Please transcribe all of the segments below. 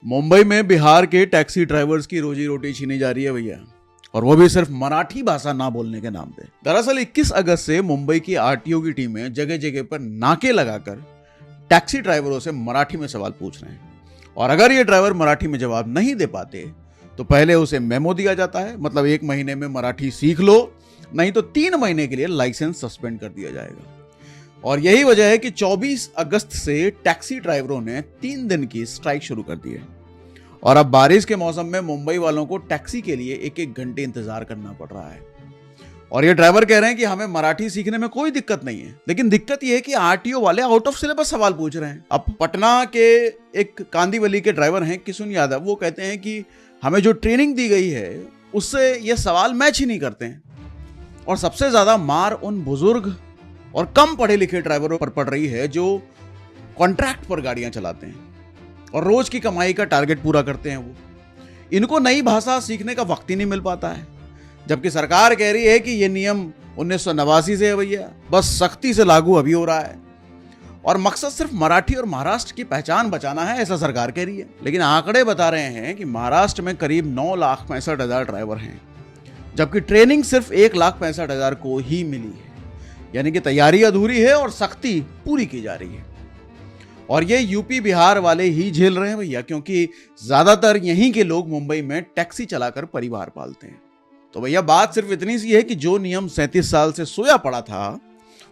मुंबई में बिहार के taxi drivers की रोजी रोटी छीनी जा रही है भैया, और वो भी सिर्फ मराठी भाषा ना बोलने के नाम पे। दरअसल 21 अगस्त से मुंबई की आरटीओ की टीमें जगह जगह पर नाके लगाकर टैक्सी ड्राइवरों से मराठी में सवाल पूछ रहे हैं, और अगर ये ड्राइवर मराठी में जवाब नहीं दे पाते तो पहले उसे मेमो दिया जाता है, मतलब 1 महीने में मराठी सीख लो, नहीं तो 3 महीने के लिए लाइसेंस सस्पेंड कर दिया जाएगा। और यही वजह है कि 24 अगस्त से टैक्सी ड्राइवरों ने 3 दिन की स्ट्राइक शुरू कर दी है। और अब बारिश के मौसम में मुंबई वालों को टैक्सी के लिए 1-1 घंटे इंतजार करना पड़ रहा है। और ये ड्राइवर कह रहे हैं कि हमें मराठी सीखने में कोई दिक्कत नहीं है, लेकिन दिक्कत ये है कि आरटीओ वाले आउट ऑफ सिलेबस सवाल पूछ रहे हैं। अब पटना के एक कांदीवली के ड्राइवर हैं किशुन यादव, वो कहते हैं कि हमें जो ट्रेनिंग दी गई है उससे ये सवाल मैच ही नहीं करते हैं। और सबसे ज्यादा मार उन बुजुर्ग और कम पढ़े लिखे ड्राइवरों पर पड़ रही है जो कॉन्ट्रैक्ट पर गाड़ियां चलाते हैं और रोज की कमाई का टारगेट पूरा करते हैं। वो इनको नई भाषा सीखने का वक्त ही नहीं मिल पाता है, जबकि सरकार कह रही है कि ये नियम 1989 से है भैया, बस सख्ती से लागू अभी हो रहा है और मकसद सिर्फ मराठी और महाराष्ट्र की पहचान बचाना है, ऐसा सरकार कह रही है। लेकिन आंकड़े बता रहे हैं कि महाराष्ट्र में करीब 9,65,000 ड्राइवर हैं, जबकि ट्रेनिंग सिर्फ 1,65,000 को ही मिली है। यानी कि तैयारी अधूरी है और सख्ती पूरी की जा रही है। और ये यूपी बिहार वाले ही झेल रहे हैं भैया, क्योंकि ज्यादातर यहीं के लोग मुंबई में टैक्सी चलाकर परिवार पालते हैं। तो भैया बात सिर्फ इतनी सी है कि जो नियम 37 साल से सोया पड़ा था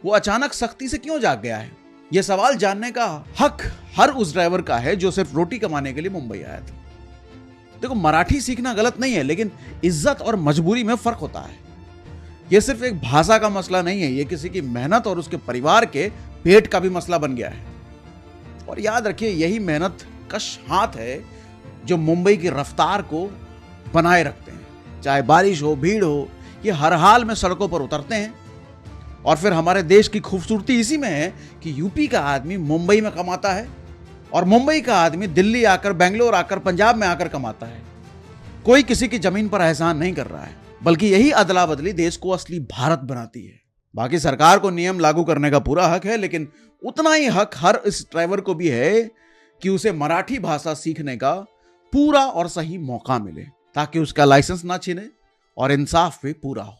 वो अचानक सख्ती से क्यों जाग गया है। यह सवाल जानने का हक हर उस ड्राइवर का है जो सिर्फ रोटी कमाने के लिए मुंबई आया था। देखो, मराठी सीखना गलत नहीं है, लेकिन इज्जत और मजबूरी में फर्क होता है। यह सिर्फ एक भाषा का मसला नहीं है, यह किसी की मेहनत और उसके परिवार के पेट का भी मसला बन गया है। और याद रखिए, यही मेहनत कश हाथ है जो मुंबई की रफ्तार को बनाए रखते हैं। चाहे बारिश हो, भीड़ हो, ये हर हाल में सड़कों पर उतरते हैं। और फिर हमारे देश की खूबसूरती इसी में है कि यूपी का आदमी मुंबई में कमाता है और मुंबई का आदमी दिल्ली आकर, बेंगलोर आकर, पंजाब में आकर कमाता है। कोई किसी की जमीन पर एहसान नहीं कर रहा है, बल्कि यही अदला बदली देश को असली भारत बनाती है। बाकी सरकार को नियम लागू करने का पूरा हक है, लेकिन उतना ही हक हर इस ड्राइवर को भी है कि उसे मराठी भाषा सीखने का पूरा और सही मौका मिले, ताकि उसका लाइसेंस ना छीने और इंसाफ भी पूरा हो।